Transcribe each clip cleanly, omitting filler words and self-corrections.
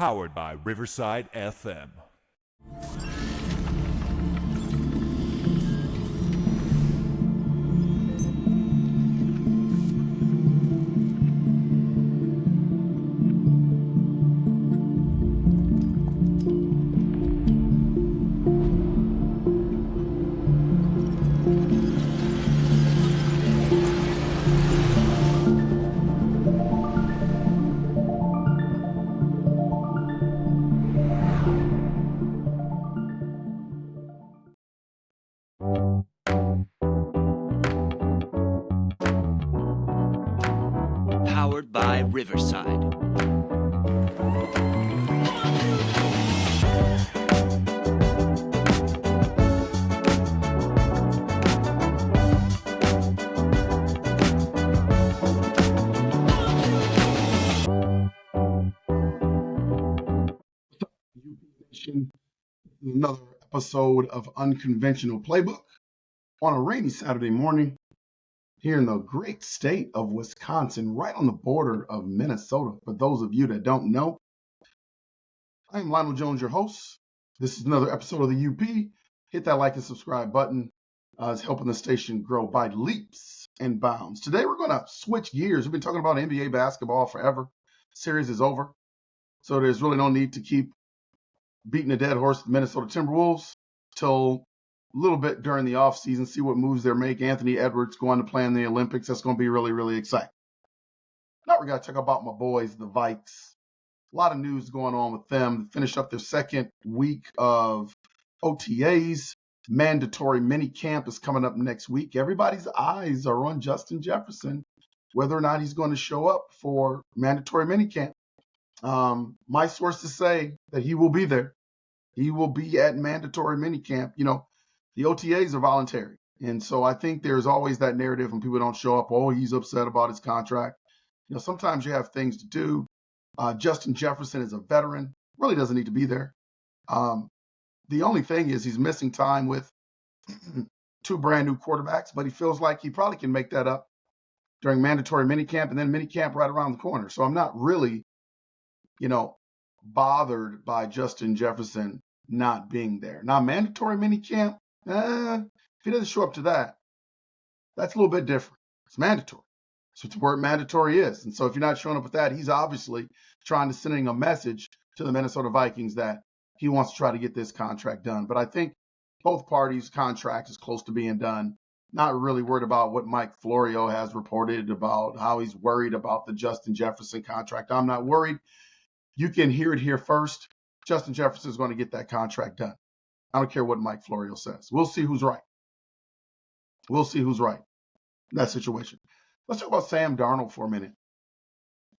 Powered by Riverside FM. Powered by Riverside. Another episode of Unconventional Playbook on a rainy Saturday morning here in the great state of Wisconsin, right on the border of Minnesota. For those of you that don't know, I am Lionel Jones, your host. This is another episode of the UP. Hit that like and subscribe button. It's helping the station grow by leaps and bounds. Today we're going to switch gears. We've been talking about NBA basketball forever. Series is over, so there's really no need to keep beating a dead horse, the Minnesota Timberwolves, till a little bit during the offseason, see what moves they make. Anthony Edwards going to play in the Olympics. That's going to be really, really exciting. Now we're going to talk about my boys, the Vikings. A lot of news going on with them. They finished up their second week of OTAs. Mandatory mini camp is coming up next week. Everybody's eyes are on Justin Jefferson, whether or not he's going to show up for mandatory mini camp. My sources say that he will be there. He will be at mandatory minicamp. You know, the OTAs are voluntary. And so I think there's always that narrative when people don't show up, oh, he's upset about his contract. You know, sometimes you have things to do. Justin Jefferson is a veteran, really doesn't need to be there. The only thing is he's missing time with two brand new quarterbacks, but he feels like he probably can make that up during mandatory minicamp and then minicamp right around the corner. So I'm not really bothered by Justin Jefferson not being there. Now, mandatory minicamp, if he doesn't show up to that, that's a little bit different. It's mandatory. So it's where mandatory is. And so if you're not showing up with that, he's obviously trying to send a message to the Minnesota Vikings that he wants to try to get this contract done. But I think both parties' contract is close to being done. Not really worried about what Mike Florio has reported about how he's worried about the Justin Jefferson contract. I'm not worried. You can hear it here first. Justin Jefferson is going to get that contract done. I don't care what Mike Florio says. We'll see who's right. We'll see who's right in that situation. Let's talk about Sam Darnold for a minute.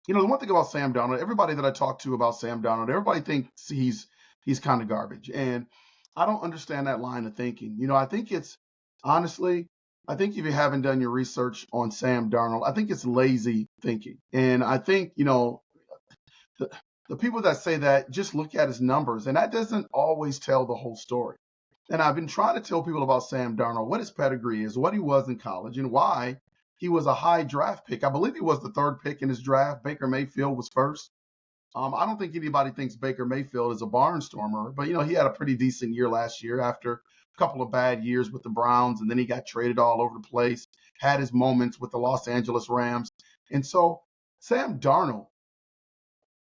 You know, the one thing about Sam Darnold, everybody that I talk to about Sam Darnold, everybody thinks he's kind of garbage. And I don't understand that line of thinking. You know, I think it's, honestly, I think if you haven't done your research on Sam Darnold, I think it's lazy thinking. And I think, the people that say that just look at his numbers, and that doesn't always tell the whole story. And I've been trying to tell people about Sam Darnold, what his pedigree is, what he was in college, and why he was a high draft pick. I believe he was the third pick in his draft. Baker Mayfield was first. I don't think anybody thinks Baker Mayfield is a barnstormer, but, he had a pretty decent year last year after a couple of bad years with the Browns, and then he got traded all over the place, had his moments with the Los Angeles Rams. And so Sam Darnold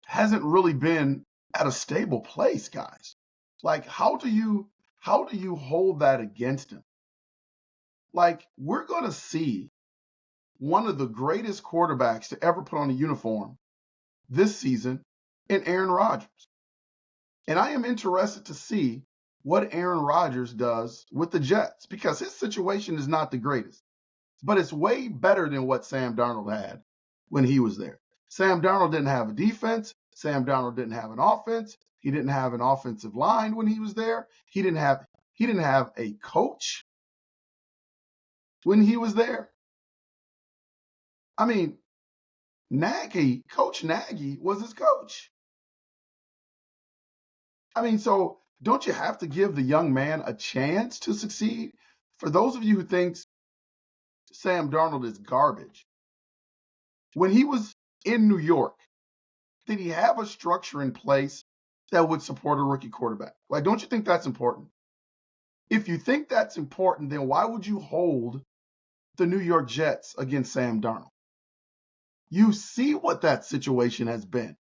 hasn't really been at a stable place, guys. Like, how do you hold that against him? Like, we're going to see one of the greatest quarterbacks to ever put on a uniform this season in Aaron Rodgers. And I am interested to see what Aaron Rodgers does with the Jets, because his situation is not the greatest, but it's way better than what Sam Darnold had when he was there. Sam Darnold didn't have a defense. Sam Darnold didn't have an offense. He didn't have an offensive line when he was there. He didn't have a coach when he was there. I mean, Coach Nagy was his coach. I mean, so don't you have to give the young man a chance to succeed? For those of you who think Sam Darnold is garbage, when he was in New York, did he have a structure in place that would support a rookie quarterback? Like, don't you think that's important? If you think that's important, then why would you hold the New York Jets against Sam Darnold? You see what that situation has been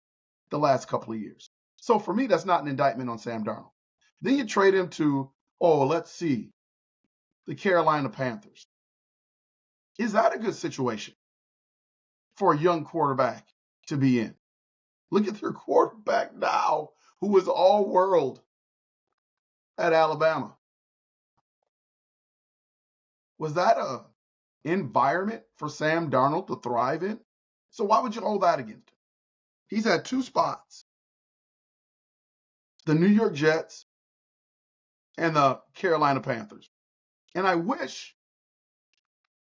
the last couple of years. So for me, that's not an indictment on Sam Darnold. Then you trade him to, let's see, the Carolina Panthers. Is that a good situation for a young quarterback to be in? Look at their quarterback now, who was all world at Alabama. Was that a environment for Sam Darnold to thrive in? So why would you hold that against him? He's had two spots, the New York Jets and the Carolina Panthers. And I wish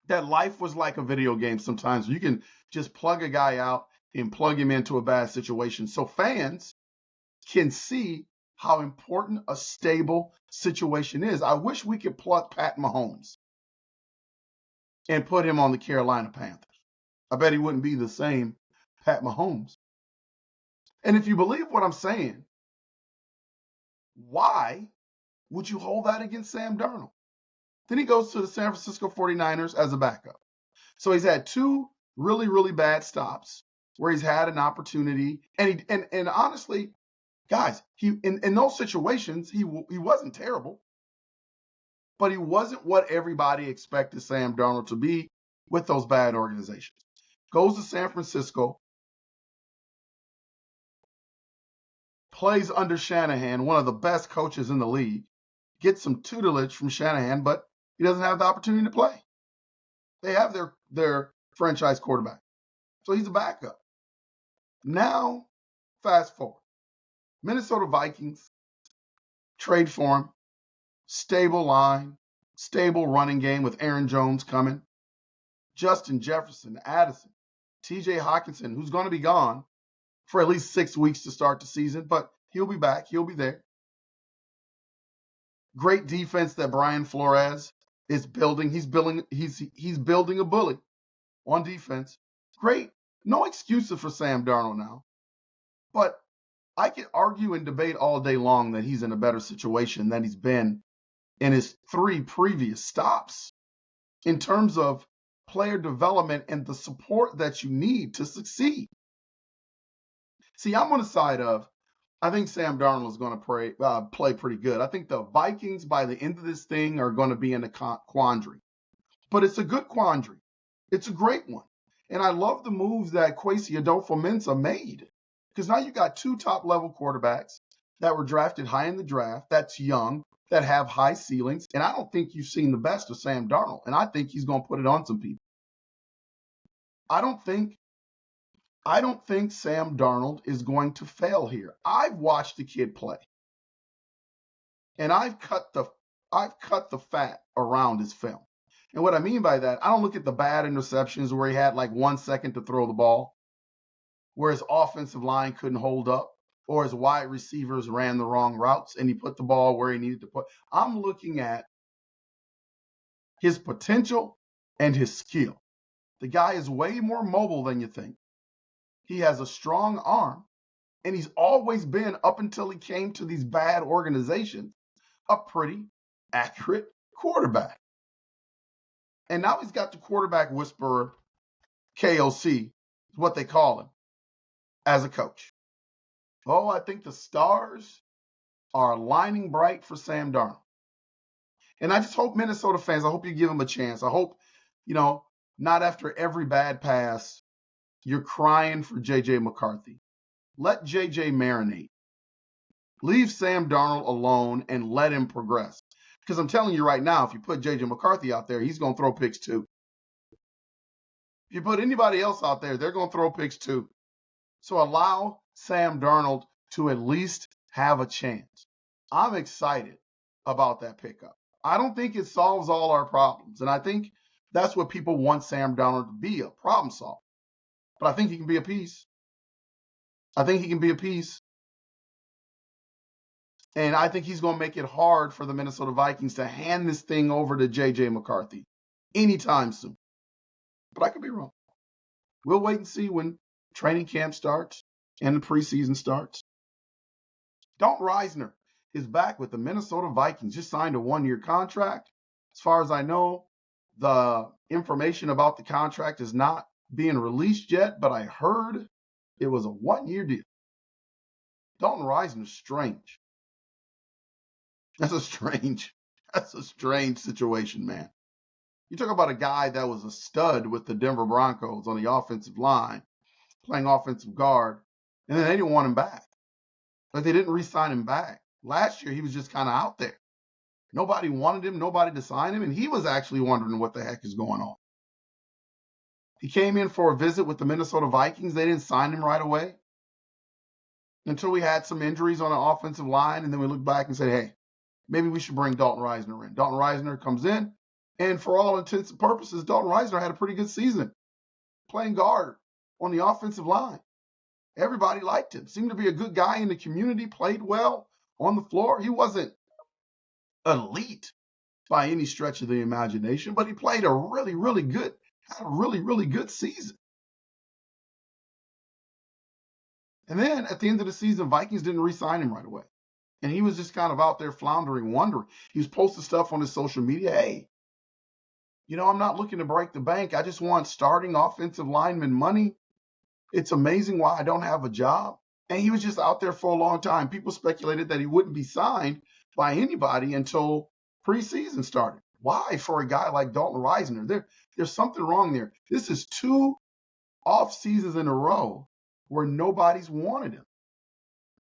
that life was like a video game sometimes. You can just plug a guy out and plug him into a bad situation so fans can see how important a stable situation is. I wish we could pluck Pat Mahomes and put him on the Carolina Panthers. I bet he wouldn't be the same Pat Mahomes. And if you believe what I'm saying, why would you hold that against Sam Darnold? Then he goes to the San Francisco 49ers as a backup. So he's had two really, really bad stops where he's had an opportunity. And honestly, guys, in those situations, he wasn't terrible. But he wasn't what everybody expected Sam Darnold to be with those bad organizations. Goes to San Francisco, plays under Shanahan, one of the best coaches in the league, gets some tutelage from Shanahan, but he doesn't have the opportunity to play. They have their franchise quarterback. So he's a backup. Now, fast forward. Minnesota Vikings trade for him. Stable line, stable running game with Aaron Jones coming. Justin Jefferson, Addison, TJ Hawkinson, who's going to be gone for at least 6 weeks to start the season, but he'll be back. He'll be there. Great defense that Brian Flores is building. He's building a bully on defense. Great. No excuses for Sam Darnold now. But I could argue and debate all day long that he's in a better situation than he's been in his 3 previous stops in terms of player development and the support that you need to succeed. See, I'm on the side of, I think Sam Darnold is going to play pretty good. I think the Vikings, by the end of this thing, are going to be in a quandary. But it's a good quandary. It's a great one. And I love the moves that Kwesi Adolfo-Mensah made. Because now you got 2 top-level quarterbacks that were drafted high in the draft, that's young, that have high ceilings. And I don't think you've seen the best of Sam Darnold. And I think he's going to put it on some people. I don't think Sam Darnold is going to fail here. I've watched the kid play. And I've cut the fat around his film. And what I mean by that, I don't look at the bad interceptions where he had like 1 second to throw the ball, where his offensive line couldn't hold up, or his wide receivers ran the wrong routes and he put the ball where he needed to put. I'm looking at his potential and his skill. The guy is way more mobile than you think. He has a strong arm, and he's always been, up until he came to these bad organizations, a pretty accurate quarterback. And now he's got the quarterback whisperer, KOC, is what they call him, as a coach. Oh, I think the stars are aligning bright for Sam Darnold. And I just hope Minnesota fans, I hope you give him a chance. I hope, not after every bad pass, you're crying for J.J. McCarthy. Let J.J. marinate. Leave Sam Darnold alone and let him progress. Because I'm telling you right now, if you put J.J. McCarthy out there, he's going to throw picks too. If you put anybody else out there, they're going to throw picks too. So allow Sam Darnold to at least have a chance. I'm excited about that pickup. I don't think it solves all our problems. And I think that's what people want Sam Darnold to be, a problem solver. But I think he can be a piece. And I think he's going to make it hard for the Minnesota Vikings to hand this thing over to J.J. McCarthy anytime soon. But I could be wrong. We'll wait and see when training camp starts. and the preseason starts. Dalton Risner is back with the Minnesota Vikings. Just signed a 1-year contract. As far as I know, the information about the contract is not being released yet, but I heard it was a 1-year deal. Dalton Risner's strange. That's a strange situation, man. You talk about a guy that was a stud with the Denver Broncos on the offensive line, playing offensive guard, and then they didn't want him back. Like they didn't re-sign him back. Last year, he was just kind of out there. Nobody wanted him, nobody to sign him, and he was actually wondering what the heck is going on. He came in for a visit with the Minnesota Vikings. They didn't sign him right away until we had some injuries on the offensive line, and then we looked back and said, hey, maybe we should bring Dalton Risner in. Dalton Risner comes in, and for all intents and purposes, Dalton Risner had a pretty good season playing guard on the offensive line. Everybody liked him. Seemed to be a good guy in the community, played well on the floor. He wasn't elite by any stretch of the imagination, but he played a really, really good season. And then at the end of the season, Vikings didn't re-sign him right away. And he was just kind of out there floundering, wondering. He was posting stuff on his social media. Hey, I'm not looking to break the bank. I just want starting offensive lineman money. It's amazing why I don't have a job. And he was just out there for a long time. People speculated that he wouldn't be signed by anybody until preseason started. Why for a guy like Dalton Risner? There's something wrong there. This is 2 off seasons in a row where nobody's wanted him.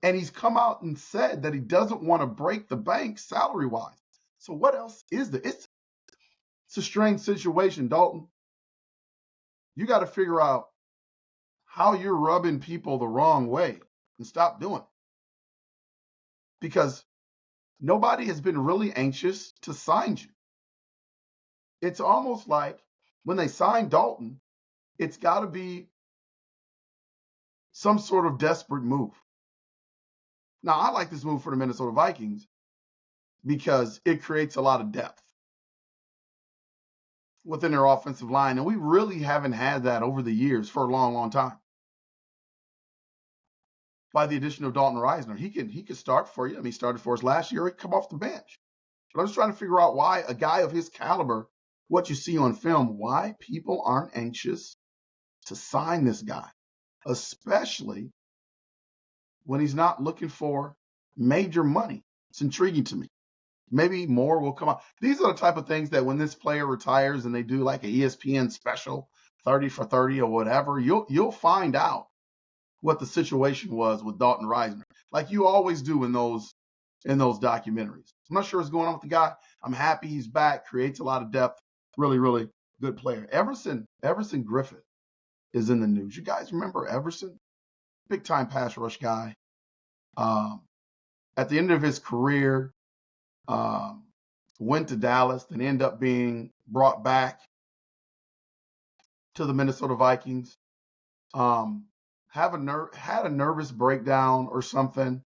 And he's come out and said that he doesn't want to break the bank salary-wise. So what else is there? It's a strange situation, Dalton. You got to figure out how you're rubbing people the wrong way and stop doing it. Because nobody has been really anxious to sign you. It's almost like when they sign Dalton, it's got to be some sort of desperate move. Now, I like this move for the Minnesota Vikings because it creates a lot of depth within their offensive line. And we really haven't had that over the years for a long, long time. By the addition of Dalton Risner, he could start for you. I mean, he started for us last year. He could come off the bench. But I'm just trying to figure out why a guy of his caliber, what you see on film, why people aren't anxious to sign this guy, especially when he's not looking for major money. It's intriguing to me. Maybe more will come out. These are the type of things that when this player retires and they do like a ESPN special, 30 for 30 or whatever, you'll find out what the situation was with Dalton Risner, like you always do in those documentaries. I'm not sure what's going on with the guy. I'm happy he's back, creates a lot of depth. Really, really good player. Everson Griffith is in the news. You guys remember Everson? Big time pass rush guy. At the end of his career, went to Dallas, then ended up being brought back to the Minnesota Vikings. Had a nervous breakdown or something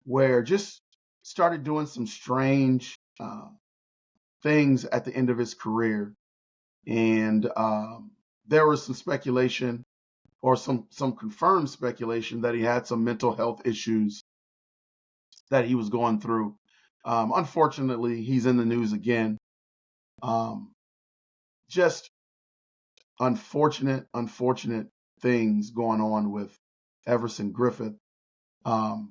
where just started doing some strange things at the end of his career. And there was some speculation or some confirmed speculation that he had some mental health issues that he was going through. Unfortunately, he's in the news again. Just unfortunate things going on with Everson Griffith. For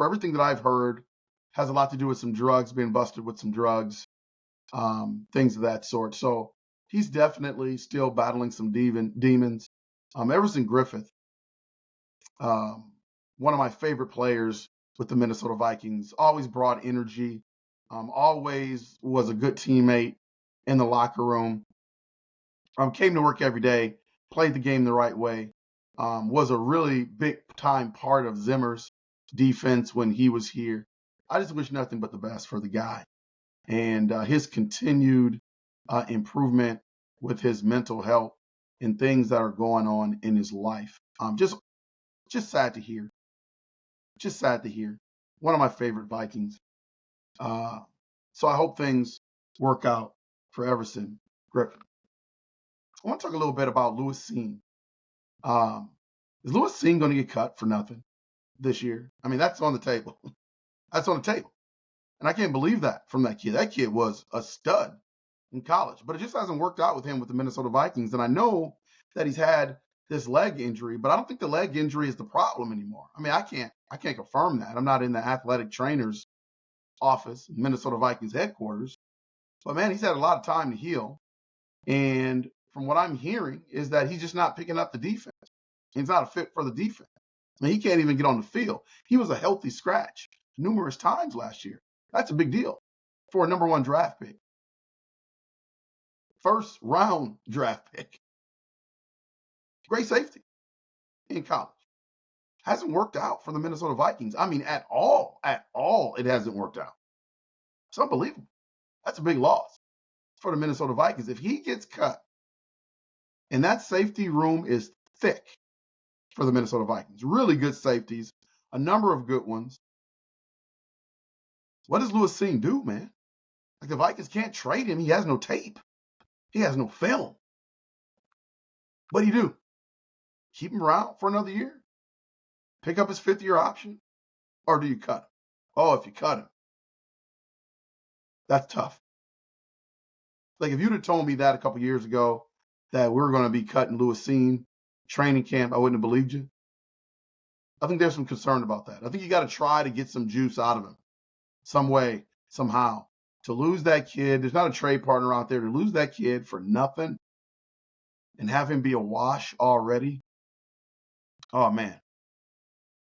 everything that I've heard, has a lot to do with some drugs, being busted with some drugs, things of that sort. So he's definitely still battling some demons. Everson Griffith, one of my favorite players with the Minnesota Vikings, always brought energy, always was a good teammate in the locker room, came to work every day, played the game the right way, was a really big time part of Zimmer's defense when he was here. I just wish nothing but the best for the guy and his continued improvement with his mental health and things that are going on in his life. Just sad to hear. Just sad to hear. One of my favorite Vikings. So I hope things work out for Everson Griffin. I want to talk a little bit about Louis Cine. Is Lewis Seen going to get cut for nothing this year? I mean, that's on the table. That's on the table. And I can't believe that from that kid. That kid was a stud in college, but it just hasn't worked out with him with the Minnesota Vikings. And I know that he's had this leg injury, but I don't think the leg injury is the problem anymore. I mean, I can't confirm that. I'm not in the athletic trainer's office, Minnesota Vikings headquarters. But man, he's had a lot of time to heal. And from what I'm hearing is that he's just not picking up the defense. He's not a fit for the defense. I mean, he can't even get on the field. He was a healthy scratch numerous times last year. That's a big deal for a number 1 draft pick. First round draft pick. Great safety in college. Hasn't worked out for the Minnesota Vikings. I mean, at all, it hasn't worked out. It's unbelievable. That's a big loss for the Minnesota Vikings. If he gets cut, and that safety room is thick for the Minnesota Vikings, really good safeties, a number of good ones. What does Lewis Seen do, man? Like, the Vikings can't trade him. He has no tape. He has no film. What do you do? Keep him around for another year? Pick up his 5th-year option? Or do you cut him? Oh, if you cut him, that's tough. Like, if you'd have told me that a couple years ago, that we were going to be cutting Lewis Seen training camp, I wouldn't have believed you. I think there's some concern about that. I think you got to try to get some juice out of him some way, somehow. To lose that kid, there's not a trade partner out there. To lose that kid for nothing and have him be a wash already, oh, man.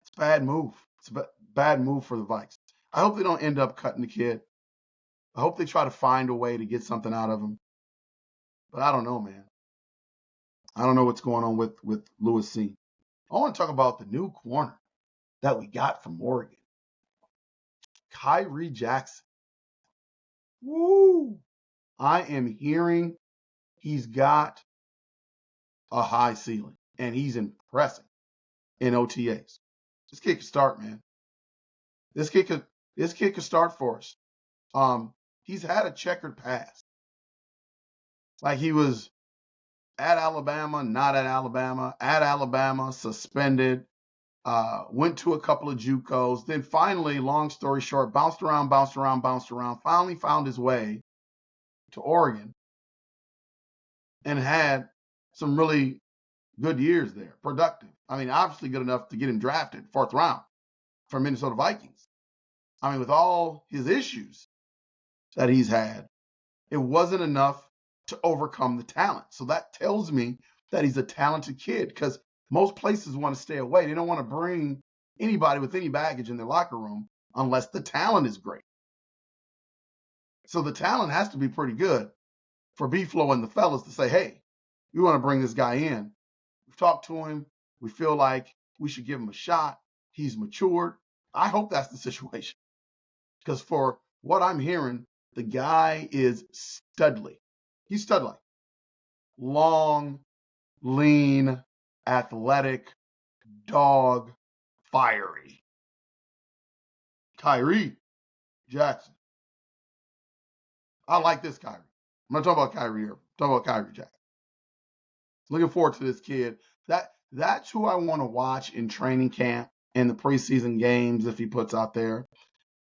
It's a bad move. It's a bad move for the Vikes. I hope they don't end up cutting the kid. I hope they try to find a way to get something out of him. But I don't know, man. I don't know what's going on with Lewis Seen. I want to talk about the new corner that we got from Oregon. Kyrie Jackson. Woo! I am hearing he's got a high ceiling, and he's impressing in OTAs. This kid could start, man. This kid could start for us. He's had a checkered past. Like, he was at Alabama, not at Alabama, suspended, went to a couple of JUCOs, then finally, long story short, bounced around, finally found his way to Oregon and had some really good years there, productive. I mean, obviously good enough to get him drafted 4th round for Minnesota Vikings. I mean, with all his issues that he's had, it wasn't enough to overcome the talent. So that tells me that he's a talented kid, because most places want to stay away. They don't want to bring anybody with any baggage in their locker room unless the talent is great. So the talent has to be pretty good for B-Flow and the fellas to say, hey, we want to bring this guy in. We've talked to him. We feel like we should give him a shot. He's matured. I hope that's the situation, because for what I'm hearing, the guy is studly. He's studly. Long, lean, athletic, dog, fiery. Kyrie Jackson. I like this Kyrie. I'm not talking about Kyrie here. I'm talking about Kyrie Jackson. Looking forward to this kid. That's who I want to watch in training camp and the preseason games if he puts out there.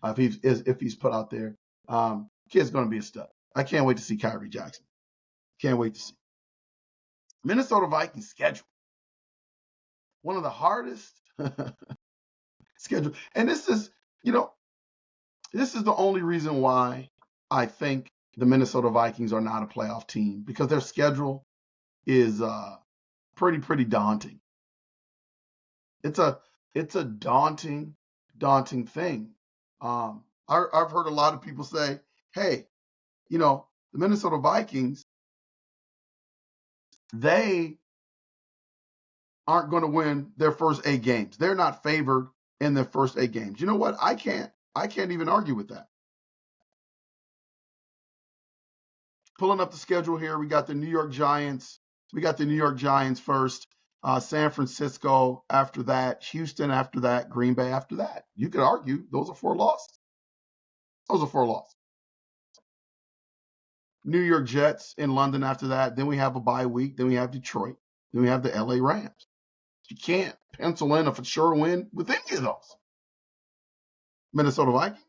If he's put out there. Kid's going to be a stud. I can't wait to see Kyrie Jackson. Can't wait to see. Minnesota Vikings schedule. One of the hardest schedule. And this is the only reason why I think the Minnesota Vikings are not a playoff team, because their schedule is pretty daunting. It's a daunting thing. I've heard a lot of people say, hey, the Minnesota Vikings, they aren't going to win their first 8 games. They're not favored in their first 8 games. You know what? I can't even argue with that. Pulling up the schedule here, we got the New York Giants. We got the New York Giants first, San Francisco after that, Houston after that, Green Bay after that. You could argue those are 4 losses. New York Jets in London after that. Then we have a bye week. Then we have Detroit. Then we have the LA Rams. You can't pencil in a for sure win with any of those. Minnesota Vikings.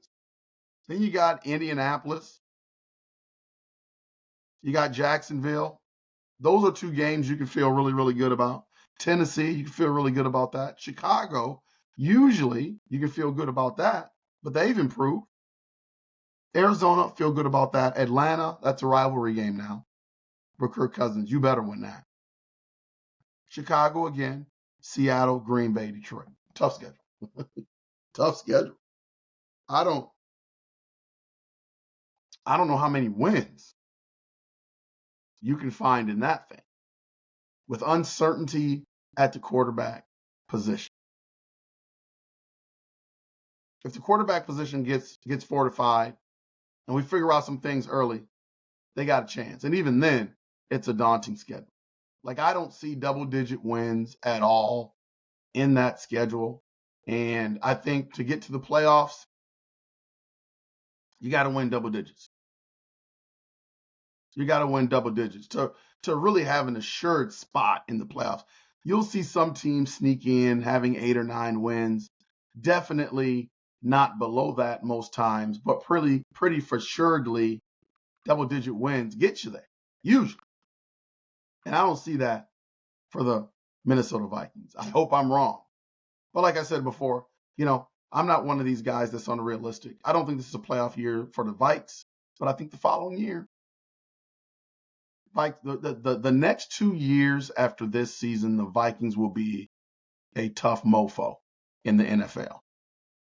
Then you got Indianapolis. You got Jacksonville. Those are two games you can feel really, really good about. Tennessee, you can feel really good about that. Chicago, usually you can feel good about that, but they've improved. Arizona, feel good about that. Atlanta, that's a rivalry game now. But Kirk Cousins, you better win that. Chicago again. Seattle, Green Bay, Detroit. Tough schedule. Tough schedule. I don't know how many wins you can find in that thing with uncertainty at the quarterback position. If the quarterback position gets fortified and we figure out some things early, they got a chance. And even then, it's a daunting schedule. Like, I don't see double-digit wins at all in that schedule. And I think to get to the playoffs, you got to win double digits. You got to win double digits to really have an assured spot in the playoffs. You'll see some teams sneak in having 8 or 9 wins. Definitely not below that most times, but pretty for suredly double-digit wins get you there, usually. And I don't see that for the Minnesota Vikings. I hope I'm wrong. But like I said before, I'm not one of these guys that's unrealistic. I don't think this is a playoff year for the Vikes, but I think the following year, like the next 2 years after this season, the Vikings will be a tough mofo in the NFL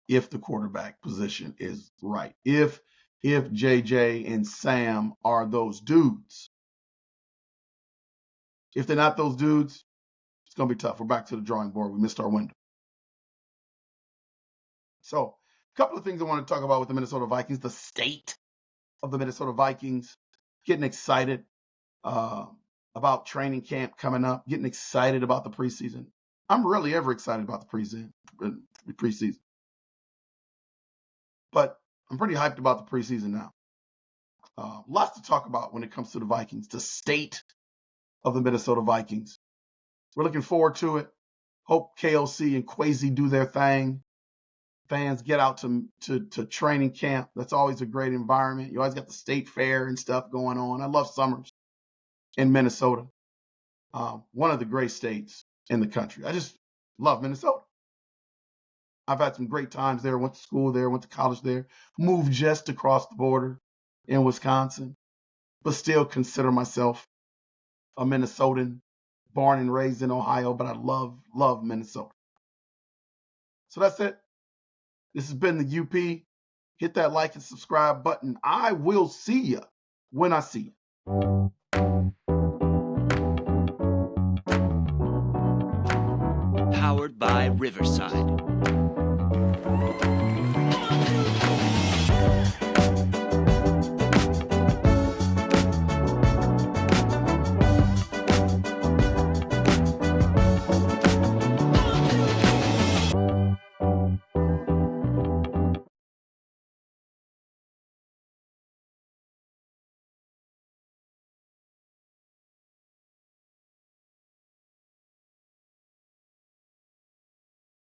if the quarterback position is right. If JJ and Sam are those dudes. If they're not those dudes, it's going to be tough. We're back to the drawing board. We missed our window. So, a couple of things I want to talk about with the Minnesota Vikings. The state of the Minnesota Vikings. Getting excited about training camp coming up. Getting excited about the preseason. I'm rarely ever excited about the preseason. But I'm pretty hyped about the preseason now. Lots to talk about when it comes to the Vikings. The state of the Minnesota Vikings. We're looking forward to it. Hope KOC and Kwesi do their thing. Fans get out to training camp. That's always a great environment. You always got the state fair and stuff going on. I love summers in Minnesota. One of the great states in the country. I just love Minnesota. I've had some great times there. Went to school there. Went to college there. Moved just across the border in Wisconsin. But still consider myself a Minnesotan. Born and raised in Ohio. But I love Minnesota. So that's it. This has been the UP. Hit that like and subscribe button. I will see you when I see you. Powered by Riverside.